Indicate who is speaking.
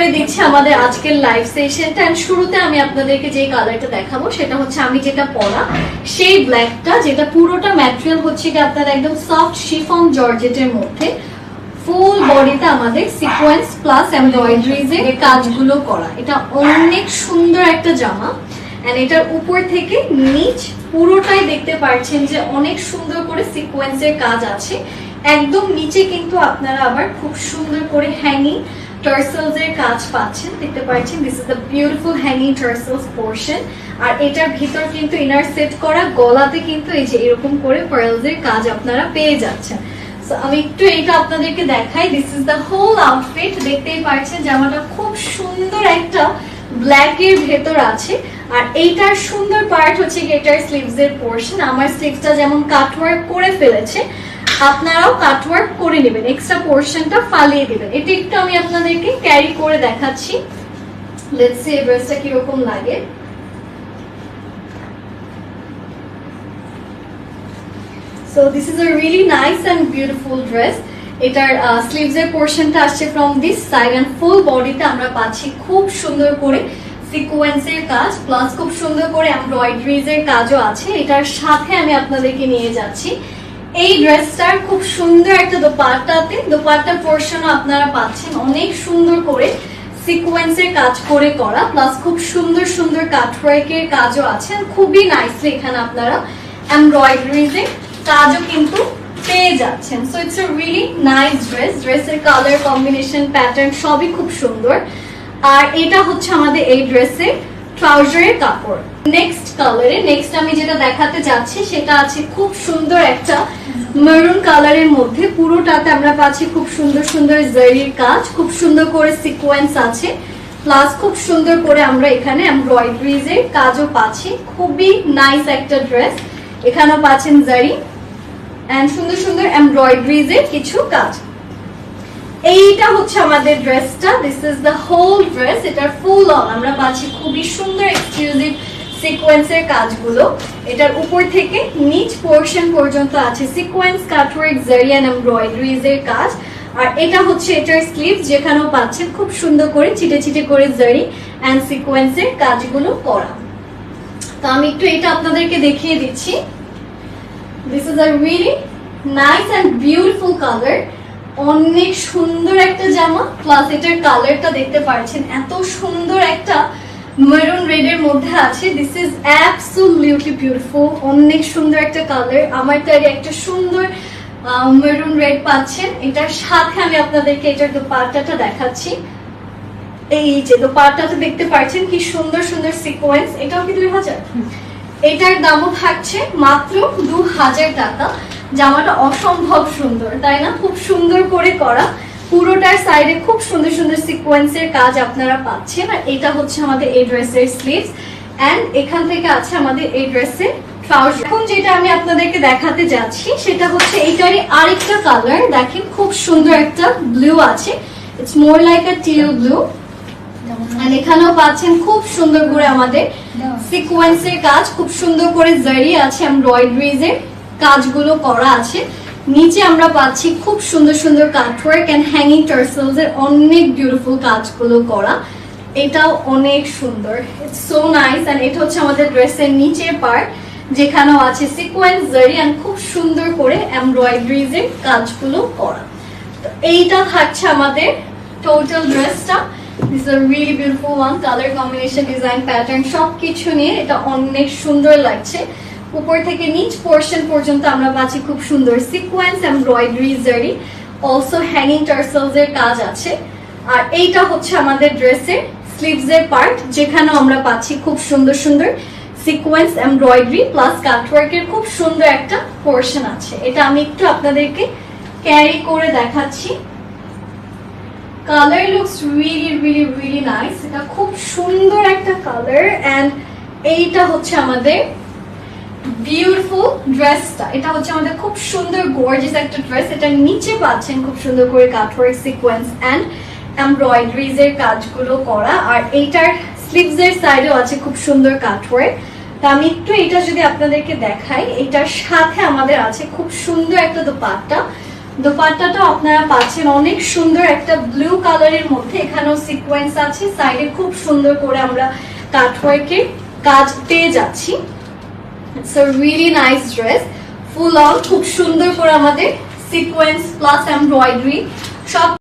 Speaker 1: করে দিচ্ছি আমাদের আজকের লাইভ সেশনটা। এন্ড শুরুতে আমি আপনাদেরকে যে কালারটা দেখাবো সেটা হচ্ছে আমি যেটা পরা সেই ব্ল্যাকটা, যেটা পুরোটা ম্যাটেরিয়াল হচ্ছে কি আপনার একদম সফট শিফন জর্জেটের মধ্যে ফুল বডিতে আমাদের সিকোয়েন্স প্লাস এমব্রয়ডারিজ এর কাজগুলো করা। এটা অনেক সুন্দর একটা জামা। এন্ড এটার উপর থেকে নিচ পুরোটাই দেখতে পাচ্ছেন যে অনেক সুন্দর করে সিকোয়েন্সের কাজ আছে। একদম নিচে কিন্তু আপনারা আবার খুব সুন্দর করে হ্যাঙ্গিং টার্সেলস এর কাজ পাচ্ছেন, দেখতে পাচ্ছেন। This is the beautiful hanging tassels portion. আর এটার ভিতর কিন্তু ইনার সেট করা, গলাতে কিন্তু এই যে এরকম করে পার্লস এর কাজ আপনারা পেয়ে যাচ্ছেন। সো আমি একটু এটা আপনাদেরকে দেখাই। This is the whole outfit. দেখতেই পাচ্ছেন জামাটা খুব সুন্দর একটা ব্ল্যাক এর ভেতর আছে। আর এইটার সুন্দর পার্ট হচ্ছে এটার স্লিভস এর পোরশন। আমার স্লিভসটা যেমন কাটওয়ার্ক করে ফেলেছে, আপনারাও কাটওয়ার্ক করে নেবেন, এক্সট্রা পোরশনটা ফালিয়ে দিবেন। এটা একটু আমি আপনাদেরকে ক্যারি করে দেখাচ্ছি। লেটস সি ড্রেসটা কিরকম লাগে। So this is a really nice and beautiful dress. এটার স্লিভস এর পোরশনটা আসছে from this side and full বডিতে আমরা পাচ্ছি খুব সুন্দর করে সিকোয়েন্সের কাজ প্লাস খুব সুন্দর করে এমব্রয়ডারিজ এর কাজও আছে। এটার সাথে আমি আপনাদেরকে নিয়ে যাচ্ছি এই ড্রেসটার খুব সুন্দর একটা দোপাট্টা পোরশনও আপনারা পাচ্ছেন অনেক সুন্দর করে সিকোয়েন্সের কাজ করে করা, প্লাস খুব সুন্দর সুন্দর কাটওয়ার্কের কাজও আছে। খুবই নাইসলি এখানে আপনারা এমব্রয়ডারিজ এর কাজও কিন্তু পেয়ে যাচ্ছেন। So it's a really nice dress. ড্রেসের কালার কম্বিনেশন প্যাটার্ন সবই খুব সুন্দর। আর এটা হচ্ছে আমাদের এই ড্রেসের ট্রাউজারের কাপড়। নেক্সট আমি যেটা দেখাতে যাচ্ছি সেটা আছে খুব সুন্দর একটা মেরুন কালারের মধ্যে। পুরোটাতে আমরা পাচ্ছি খুব সুন্দর সুন্দর জারির কাজ, খুব সুন্দর করে সিকোয়েন্স আছে, প্লাস খুব সুন্দর করে আমরা এখানে এমব্রয়ডারিজ এর কাজও পাচ্ছি। খুবই নাইস একটা ড্রেস। এখানেও পাচ্ছেন জারি এন্ড সুন্দর সুন্দর এমব্রয়ডারিজ এর কিছু কাজ। এইটা হচ্ছে আমাদের ড্রেসটা। This is the whole dress. এটার ফুল অন আমরা পাচ্ছি খুবই সুন্দর এক্সক্লুসিভ সিকোয়েন্সের কাজগুলো। এটার উপর থেকে নিচ পোরশন পর্যন্ত আছে সিকোয়েন্স, কাটওয়ার্ক, জারি এন্ড এমব্রয়ডারিজ এর কাজ। আর এটা হচ্ছে এটার স্লিভ, যেখানেও পাচ্ছেন খুব সুন্দর করে চিটে চিটে করে জারি এন্ড সিকোয়েন্সের কাজগুলো করা। তো আমি একটু এটা আপনাদেরকে দেখিয়ে দিচ্ছি। This is a really nice and beautiful colour. অনেক সুন্দর একটা জামা, প্লাস এটার কালারটা দেখতে পাচ্ছেন এত সুন্দর একটা মেরুন রেড এর মধ্যে আছে। This is absolutely beautiful. অনেক সুন্দর একটা কালার। আমার তার একটা সুন্দর মেরুন রেড পাচ্ছেন। এটার সাথে আমি আপনাদেরকে এটার দোপাট্টাটা দেখাচ্ছি। এই যে দোপাট্টাটা দেখতে পাচ্ছেন কি সুন্দর সুন্দর সিকোয়েন্স। এটাও কি 2000। এটার দামও থাকছে মাত্র 2000 টাকা। জামাটা অসম্ভব সুন্দর, তাই না? খুব সুন্দর করে করা, পুরোটার সাইডে খুব সুন্দর সুন্দর সিকোয়েন্সের কাজ আপনারা পাচ্ছেন। আর এটা হচ্ছে আমাদের এই ড্রেসের স্লিভস এন্ড এখান থেকে আছে আমাদের এই ড্রেসের ট্রাউজার। এখন যেটা আমি আপনাদেরকে দেখাতে যাচ্ছি সেটা হচ্ছে এইটারই আরেকটা কালার। দেখেন খুব সুন্দর একটা ব্লু আছে, it's more like a teal blue. আর এখানেও পাচ্ছেন খুব সুন্দর করে আমাদের সিকোয়েন্সের কাজ, খুব সুন্দর করে জারি আছে, এমব্রয়ডারিজ এর কাজগুলো করা আছে। নিচে আমরা পাচ্ছি খুব সুন্দর সুন্দর কাটওয়ার্ক এন্ড হ্যাঙ্গিং টার্সেলস এর অনেক বিউটিফুল কাজগুলো করা। এটাও অনেক সুন্দর, ইটস সো নাইস। এন্ড এটা হচ্ছে আমাদের ড্রেসের নিচের পার্ট, যেখানেও আছে সিকোয়েন্স, জারি এন্ড খুব সুন্দর করে এমব্রয়ডারিজ এর কাজগুলো করা। তো এইটা থাকছে আমাদের টোটাল ড্রেসটা। This is a really beautiful one. Colour combination, design, pattern সবকিছু নিয়ে এটা অনেক সুন্দর লাগছে। উপর থেকে নিচ পোরশন পর্যন্ত আমরা পাচ্ছি খুব সুন্দর সিকোয়েন্স, এমব্রয়ডারি, জারি, অলসো হ্যাঙ্গিং টার্সেলস এর কাজ আছে। আর এইটা হচ্ছে আমাদের ড্রেসের স্লিভস এর পার্ট, যেখানেও আমরা পাচ্ছি খুব সুন্দর সুন্দর সিকোয়েন্স, এমব্রয়ডারি প্লাস কাটওয়ার্কের খুব সুন্দর একটা পোরশন আছে। এটা আমি একটু আপনাদেরকে ক্যারি করে দেখাচ্ছি। Colour looks really really really nice. এটা খুব সুন্দর একটা কালার। এন্ড এইটা হচ্ছে আমাদের বিউটিফুল ড্রেসটা। এটা হচ্ছে আমাদের খুব সুন্দর গর্জিয়াস একটা ড্রেস। এটা নিচে পাচ্ছেন খুব সুন্দর করে কাটওয়ার্ক, সিকোয়েন্স এন্ড এমব্রয়ডারিজ এর কাজগুলো করা। আর এইটার স্লিভস এর সাইডেও আছে খুব সুন্দর কাটওয়ার্ক। তো আমি একটু এটা যদি আপনাদেরকে দেখাই, এটার সাথে আমাদের আছে খুব সুন্দর একটা দোপাট্টা, দোপাট্টাটা আপনারা পাচ্ছেন অনেক সুন্দর একটা ব্লু কালারের মধ্যে, এখানেও সিকোয়েন্স আছে, সাইডে খুব সুন্দর করে আমরা কাটওয়ার্কের কাজ পেয়ে যাচ্ছি। It's a really nice dress, full on খুব সুন্দর করে আমাদের সিকোয়েন্স প্লাস এমব্রয়ডারি সব